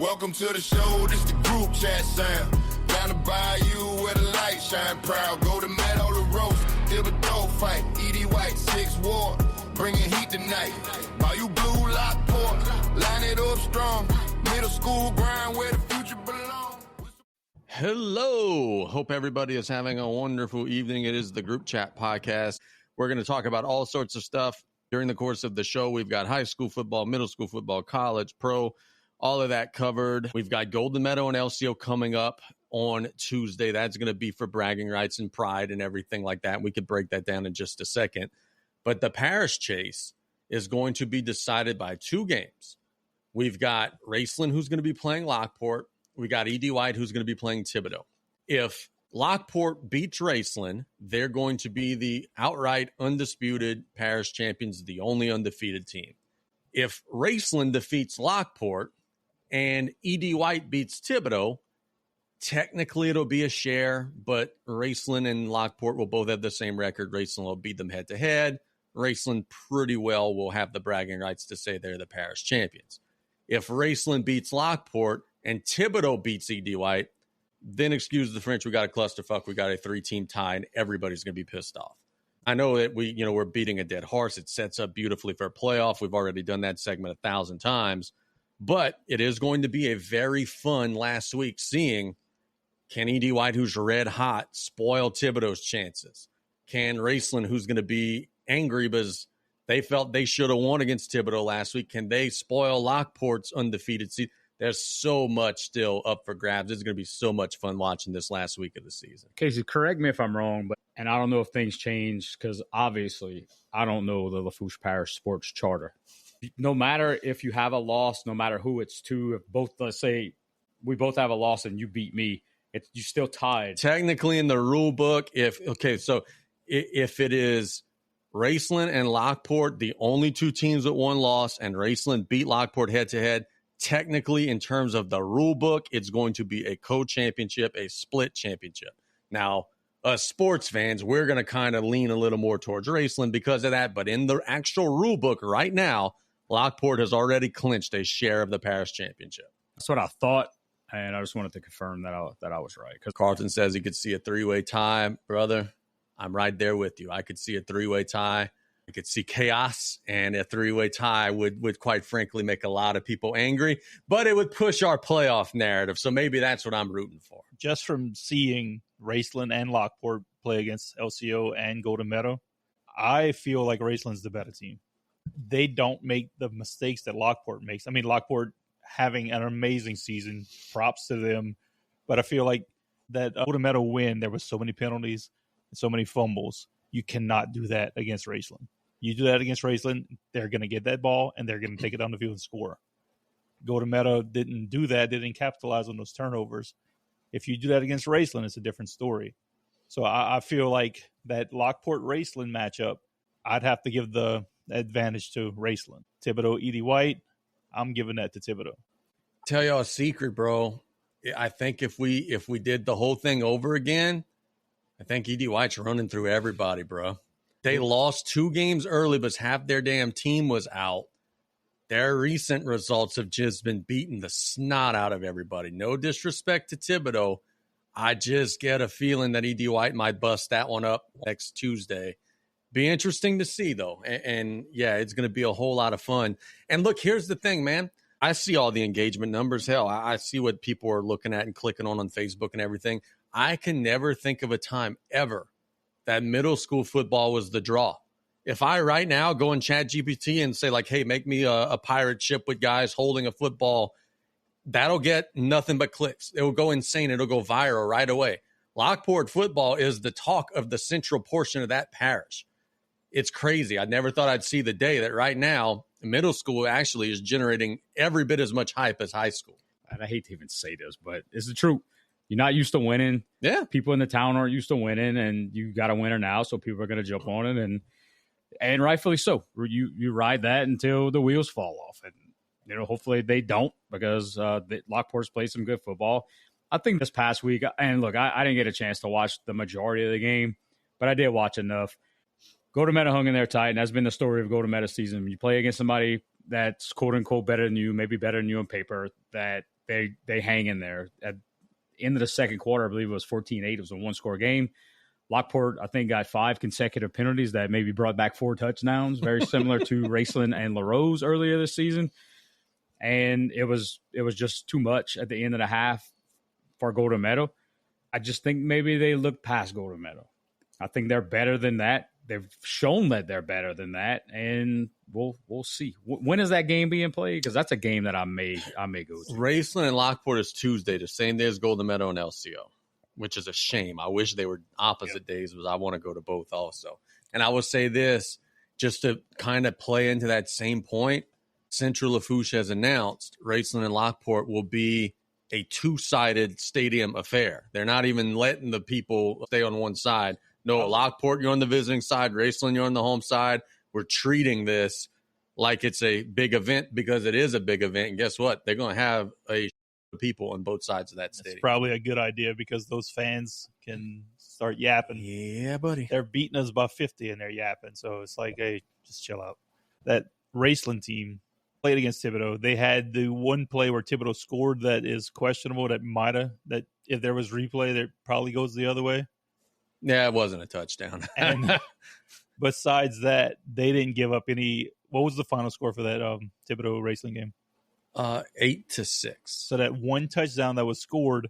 Welcome to the show, this the group chat sound. Down the Bayou where the light shine proud. Golden Meadow, the roast, Thibodaux fight. E.D. White, 6 war, bringing heat tonight. Bayou blue, Lockport, line it up strong. Middle school grind where the future belongs. Hello. Hope everybody is having a wonderful evening. It is the Group Chat Podcast. We're going to talk about all sorts of stuff during the course of the show. We've got high school football, middle school football, college, pro, all of that covered. We've got Golden Meadow and LCO coming up on Tuesday. That's going to be for bragging rights and pride and everything like that. We could break that down in just a second. But the Parish Chase is going to be decided by 2 games. We've got Raceland, who's going to be playing Lockport. We got E.D. White, who's going to be playing Thibodaux. If Lockport beats Raceland, they're going to be the outright undisputed Parish Champions, the only undefeated team. If Raceland defeats Lockport and E.D. White beats Thibodaux, technically it'll be a share, but Raceland and Lockport will both have the same record. Raceland will beat them head-to-head. Raceland pretty well will have the bragging rights to say they're the Parish Champions. If Raceland beats Lockport and Thibodaux beats E.D. White, then excuse the French, we got a clusterfuck. We got a 3-team tie, and everybody's going to be pissed off. I know that we're beating a dead horse. It sets up beautifully for a playoff. We've already done that segment 1,000 times, but it is going to be a very fun last week seeing, can E.D. White, who's red hot, spoil Thibodaux's chances? Can Raceland, who's going to be angry because they felt they should have won against Thibodaux last week, can they spoil Lockport's undefeated season? There's so much still up for grabs. It's going to be so much fun watching this last week of the season. Casey, correct me if I'm wrong, and I don't know if things change because obviously I don't know the Lafourche Parish sports charter. No matter if you have a loss, no matter who it's to, if both, let's say we both have a loss and you beat me, you still tied. Technically in the rule book, if it is Raceland and Lockport, the only 2 teams with 1 loss, and Raceland beat Lockport head-to-head, technically, in terms of the rule book, it's going to be a co-championship, a split championship. Now, us sports fans, we're going to kind of lean a little more towards Raceland because of that. But in the actual rule book right now, Lockport has already clinched a share of the Parish Championship. That's what I thought, and I just wanted to confirm that I was right. Because Carlton says he could see a 3-way tie. Brother, I'm right there with you. I could see a 3-way tie. I could see chaos, and a 3-way tie would quite frankly make a lot of people angry, but it would push our playoff narrative. So maybe that's what I'm rooting for. Just from seeing Raceland and Lockport play against LCO and Golden Meadow, I feel like Raceland's the better team. They don't make the mistakes that Lockport makes. I mean, Lockport having an amazing season, props to them, but I feel like that Golden Meadow win, there was so many penalties and so many fumbles. You cannot do that against Raceland. You do that against Raceland, they're going to get that ball, and they're going to take it down the field and score. Golden Meadow didn't do that. They didn't capitalize on those turnovers. If you do that against Raceland, it's a different story. So I feel like that Lockport-Raceland matchup, I'd have to give the advantage to Raceland. Thibodaux, E.D. White, I'm giving that to Thibodaux. Tell y'all a secret, bro. I think if we did the whole thing over again, I think E.D. White's running through everybody, bro. They lost 2 games early, but half their damn team was out. Their recent results have just been beating the snot out of everybody. No disrespect to Thibodaux. I just get a feeling that E.D. White might bust that one up next Tuesday. Be interesting to see, though. And yeah, it's going to be a whole lot of fun. And look, here's the thing, man. I see all the engagement numbers. Hell, I see what people are looking at and clicking on Facebook and everything. I can never think of a time ever that middle school football was the draw. If I right now go in ChatGPT and say like, hey, make me a pirate ship with guys holding a football, that'll get nothing but clicks. It will go insane. It'll go viral right away. Lockport football is the talk of the central portion of that parish. It's crazy. I never thought I'd see the day that right now middle school actually is generating every bit as much hype as high school. And I hate to even say this, but it's the truth. You're not used to winning. Yeah. People in the town aren't used to winning, and you got a winner now, so people are going to jump on it, and rightfully so. You ride that until the wheels fall off, and hopefully they don't because Lockport's played some good football. I think this past week, and look, I didn't get a chance to watch the majority of the game, but I did watch enough. Golden Meadow hung in there tight, and that's been the story of Golden Meadow season. You play against somebody that's quote-unquote better than you, maybe better than you on paper, that they hang in there. At the end of the second quarter, I believe it was 14-8. It was a one-score game. Lockport, I think, got 5 consecutive penalties that maybe brought back 4 touchdowns, very similar to Raceland and LaRose earlier this season. And it was just too much at the end of the half for Golden Meadow. I just think maybe they look past Golden Meadow. I think they're better than that. They've shown that they're better than that, and we'll see. When is that game being played? Because that's a game that I may go to. Raceland and Lockport is Tuesday, the same day as Golden Meadow and LCO, which is a shame. I wish they were opposite days, but I want to go to both also. And I will say this, just to kind of play into that same point, Central Lafourche has announced Raceland and Lockport will be a 2-sided stadium affair. They're not even letting the people stay on one side. No, Lockport, you're on the visiting side. Raceland, you're on the home side. We're treating this like it's a big event because it is a big event. And guess what? They're going to have people on both sides of that stadium. It's probably a good idea because those fans can start yapping. Yeah, buddy. They're beating us by 50 and they're yapping. So it's like, hey, just chill out. That Raceland team played against Thibodaux. They had the one play where Thibodaux scored that is questionable, that if there was replay, that probably goes the other way. Yeah, it wasn't a touchdown. And besides that, they didn't give up any. What was the final score for that Thibodaux Raceland game? 8-6. So that one touchdown that was scored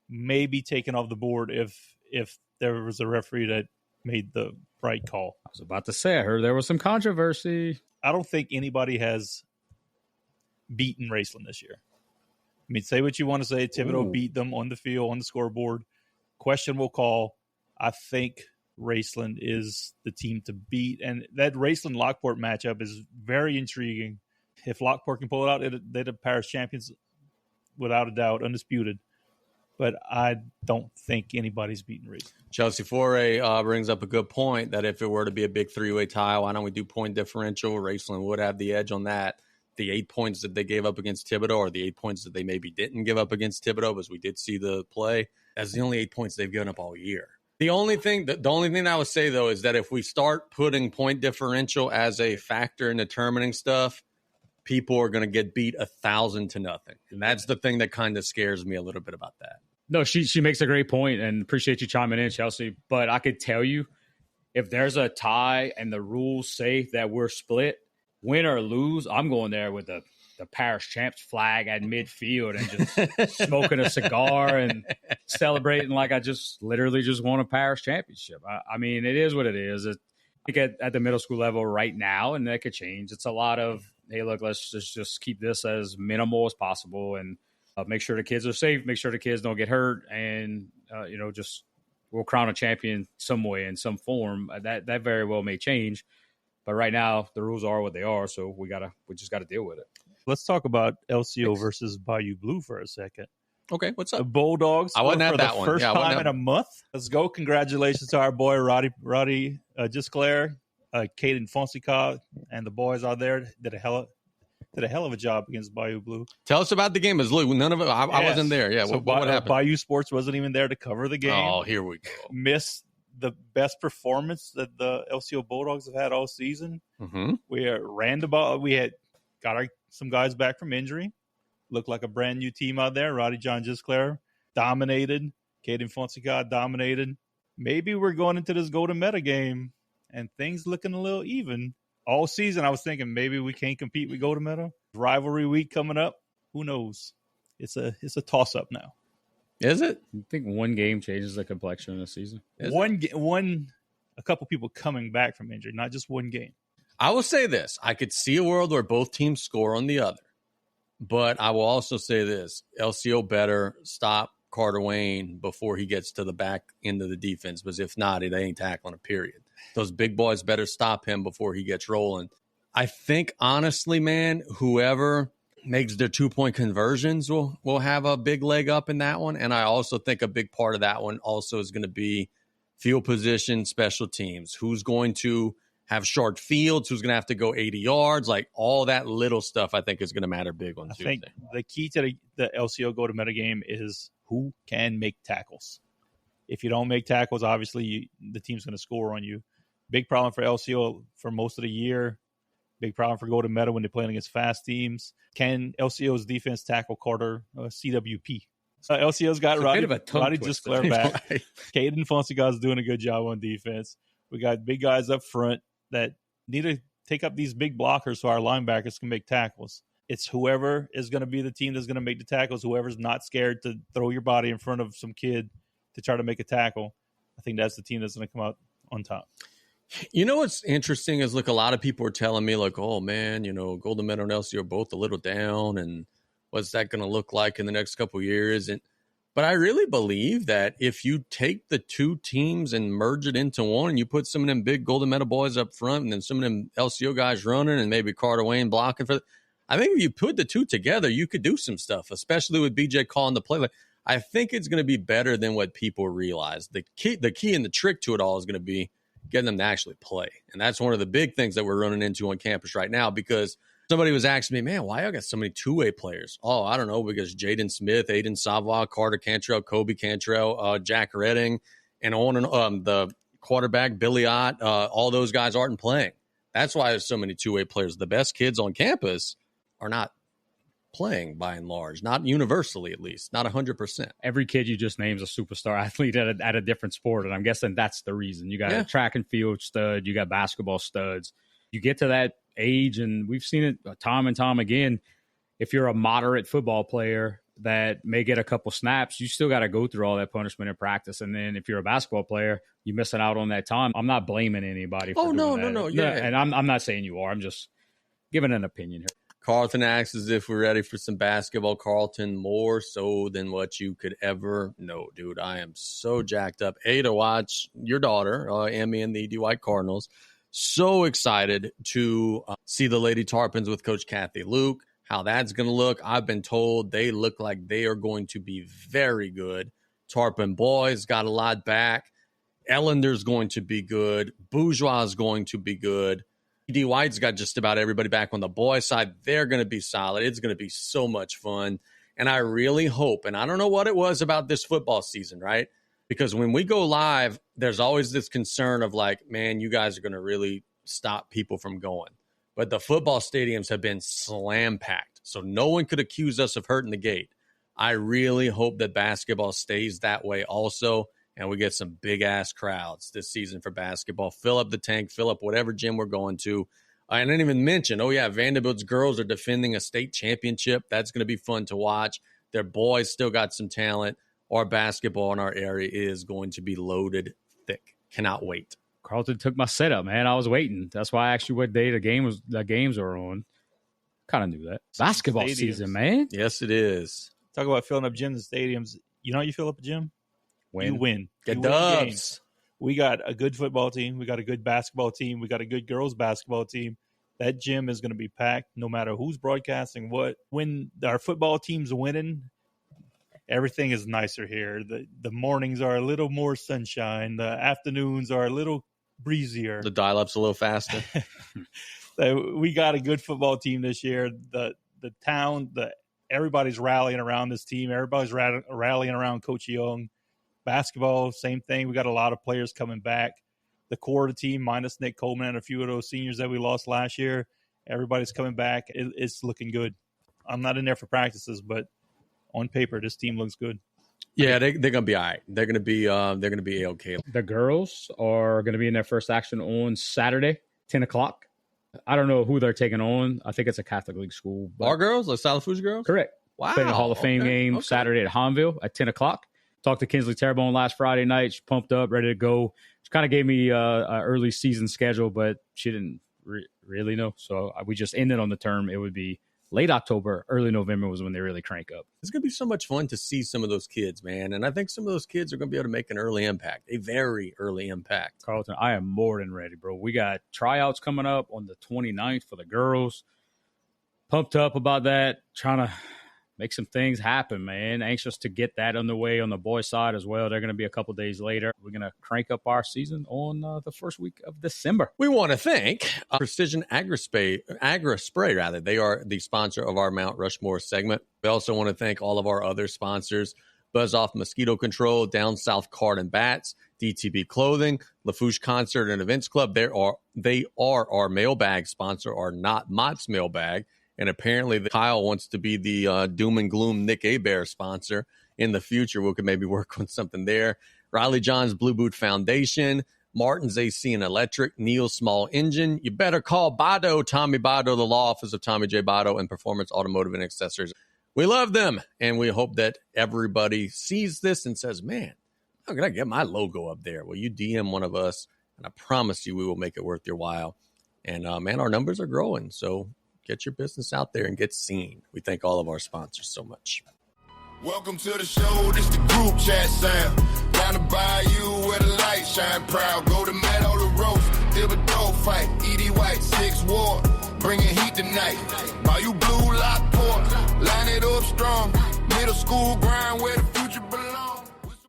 may be taken off the board if there was a referee that made the right call. I was about to say, I heard there was some controversy. I don't think anybody has beaten Raceland this year. I mean, say what you want to say. Thibodaux beat them on the field, on the scoreboard. Questionable call. I think Raceland is the team to beat. And that Raceland-Lockport matchup is very intriguing. If Lockport can pull it out, they're the Parish Champions without a doubt, undisputed. But I don't think anybody's beaten Raceland. Chelsea Foray brings up a good point that if it were to be a big 3-way tie, why don't we do point differential? Raceland would have the edge on that. The 8 points that they gave up against Thibodaux, or the 8 points that they maybe didn't give up against Thibodaux, because we did see the play, that's the only 8 points they've given up all year. The only thing I would say, though, is that if we start putting point differential as a factor in determining stuff, people are going to get beat 1,000-0. And that's the thing that kind of scares me a little bit about that. No, she makes a great point, and appreciate you chiming in, Chelsea. But I could tell you, if there's a tie and the rules say that we're split, win or lose, I'm going there with the Parish Champs flag at midfield and just smoking a cigar and celebrating like I just literally just won a Parish Championship. I mean, it is what it is. I think at the middle school level right now, and that could change. It's a lot of, hey, look, let's just keep this as minimal as possible and make sure the kids are safe, make sure the kids don't get hurt, and, just we'll crown a champion some way in some form. That very well may change. But right now, the rules are what they are, so we just got to deal with it. Let's talk about LCO versus Bayou Blue for a second. Okay, what's up? The Bulldogs. I wasn't at that one. First time in a month. Let's go. Congratulations to our boy Roddy Gisclair, Caden Fonseca, and the boys out there did a hell of a job against Bayou Blue. Tell us about the game. Look, none of it. I wasn't there. Yeah, so what happened? Bayou Sports wasn't even there to cover the game. Oh, here we go. Missed the best performance that the LCO Bulldogs have had all season. Mm-hmm. We ran the ball. We had got some guys back from injury. Looked like a brand new team out there. Roddy John Gisclair dominated. Caden Fonseca dominated. Maybe we're going into this Golden Meadow game and things looking a little even. All season, I was thinking maybe we can't compete with Golden Meadow. Rivalry week coming up. Who knows? It's a toss-up now. Is it? You think one game changes the complexion of the season? A couple people coming back from injury, not just one game. I will say this. I could see a world where both teams score on the other. But I will also say this. LCO better stop Carter Wayne before he gets to the back end of the defense. Because if not, it ain't tackling a period. Those big boys better stop him before he gets rolling. I think, honestly, man, whoever makes their 2-point conversions will have a big leg up in that one. And I also think a big part of that one also is going to be field position, special teams. Who's going to have short fields? Who's going to have to go 80 yards? Like all that little stuff I think is going to matter big on Tuesday. I think the key to the LCO Golden Meadow game is who can make tackles. If you don't make tackles, obviously the team's going to score on you. Big problem for LCO for most of the year. Big problem for Golden Meadow when they're playing against fast teams. Can LCO's defense tackle Carter CWP? So LCO's got Roddy Gisclair back. Right. Caden Fonseca's doing a good job on defense. We got big guys up front that need to take up these big blockers so our linebackers can make tackles. It's whoever is going to be the team that's going to make the tackles, whoever's not scared to throw your body in front of some kid to try to make a tackle. I think that's the team that's going to come out on top. You know what's interesting is, look, a lot of people are telling me, like, oh, man, Golden Meadow and LCO are both a little down, and what's that going to look like in the next couple of years? But I really believe that if you take the two teams and merge it into one, and you put some of them big Golden Meadow boys up front and then some of them LCO guys running and maybe Carter Wayne blocking I think if you put the two together, you could do some stuff, especially with BJ calling the play. I think it's going to be better than what people realize. The key and the trick to it all is going to be getting them to actually play. And that's one of the big things that we're running into on campus right now, because somebody was asking me, man, why I got so many two-way players? Oh, I don't know, because Jaden Smith, Aiden Savoy, Carter Cantrell, Kobe Cantrell, Jack Redding, and on and the quarterback, Billy Ott, all those guys aren't playing. That's why there's so many two-way players. The best kids on campus are not playing by and large, not universally at least, not 100%. Every kid you just named is a superstar athlete at a different sport, and I'm guessing that's the reason. You got a track and field stud, you got basketball studs. You get to that age, and we've seen it time and time again, if you're a moderate football player that may get a couple snaps, you still got to go through all that punishment in practice. And then if you're a basketball player, you're missing out on that time. I'm not blaming anybody for doing that. No. Yeah. And I'm not saying you are. I'm just giving an opinion here. Carlton asks as if we're ready for some basketball. Carlton, more so than what you could ever know, dude. I am so jacked up. To watch your daughter, Emmy, and the ED White Cardinals. So excited to see the Lady Tarpons with Coach Kathy Luke, how that's going to look. I've been told they look like they are going to be very good. Tarpon boys got a lot back. Ellender's going to be good. Bourgeois is going to be good. ED White's got just about everybody back on the boys' side. They're going to be solid. It's going to be so much fun. And I really hope, and I don't know what it was about this football season, right? Because when we go live, there's always this concern of like, man, you guys are going to really stop people from going. But the football stadiums have been slam-packed, so no one could accuse us of hurting the gate. I really hope that basketball stays that way also, and we get some big-ass crowds this season for basketball. Fill up the tank, fill up whatever gym we're going to. I didn't even mention, Vanderbilt's girls are defending a state championship. That's going to be fun to watch. Their boys still got some talent. Our basketball in our area is going to be loaded thick. Cannot wait. Carlton took my setup, man. I was waiting. That's why I asked you what day the games are on. Kind of knew that. Basketball season, man. Yes, it is. Talk about filling up gyms and stadiums. You know how you fill up a gym? You win. Get dubs. We got a good football team. We got a good basketball team. We got a good girls basketball team. That gym is going to be packed no matter who's broadcasting what. When our football team's winning, everything is nicer here. The mornings are a little more sunshine. The afternoons are a little breezier. The dial-up's a little faster. We got a good football team this year. The town, everybody's rallying around this team. Everybody's rallying around Coach Young. Basketball, same thing. We got a lot of players coming back. The core of the team, minus Nick Coleman and a few of those seniors that we lost last year, everybody's coming back. It's looking good. I'm not in there for practices, but on paper, this team looks good. Yeah, they're gonna be all right. They're gonna be okay. The girls are gonna be in their first action on Saturday, 10:00. I don't know who they're taking on. I think it's a Catholic League school. Our girls, like Lafourche girls? Correct. Wow. Playing a Hall of Fame game Saturday at Hanville at 10:00. Talked to Kinsley Terrebonne last Friday night. She's pumped up, ready to go. She kind of gave me an early season schedule, but she didn't really know. So we just ended on the term. It would be late October, early November was when they really crank up. It's going to be so much fun to see some of those kids, man. And I think some of those kids are going to be able to make an early impact, a very early impact. Carlton, I am more than ready, bro. We got tryouts coming up on the 29th for the girls. Pumped up about that, trying to make some things happen, man. Anxious to get that underway on the boys' side as well. They're going to be a couple days later. We're going to crank up our season on the first week of December. We want to thank Precision Agri-Spray. They are the sponsor of our Mount Rushmore segment. We also want to thank all of our other sponsors. Buzz Off Mosquito Control, Down South Card and Bats, DTB Clothing, Lafourche Concert and Events Club. They are our mailbag sponsor, are not Mott's Mailbag. And apparently Kyle wants to be the doom and gloom Nick Abear sponsor in the future. We could maybe work on something there. Riley John's Blue Boot Foundation, Martin's AC and Electric, Neil's Small Engine. You better call Bado, Tommy Bado, the law office of Tommy J. Bado and Performance Automotive and Accessories. We love them, and we hope that everybody sees this and says, man, how can I get my logo up there? Well, you DM one of us, and I promise you we will make it worth your while. And, man, our numbers are growing, so get your business out there and get seen. We thank all of our sponsors so much. Welcome to the show, this the group chat sound. Down the Bayou where the light shine proud. Golden Meadow, the roast, Thibodaux fight. E.D. White, 6 Ward, bringing heat tonight. Bayou Blue, Lockport, line it up strong. Middle school grind where the future belongs.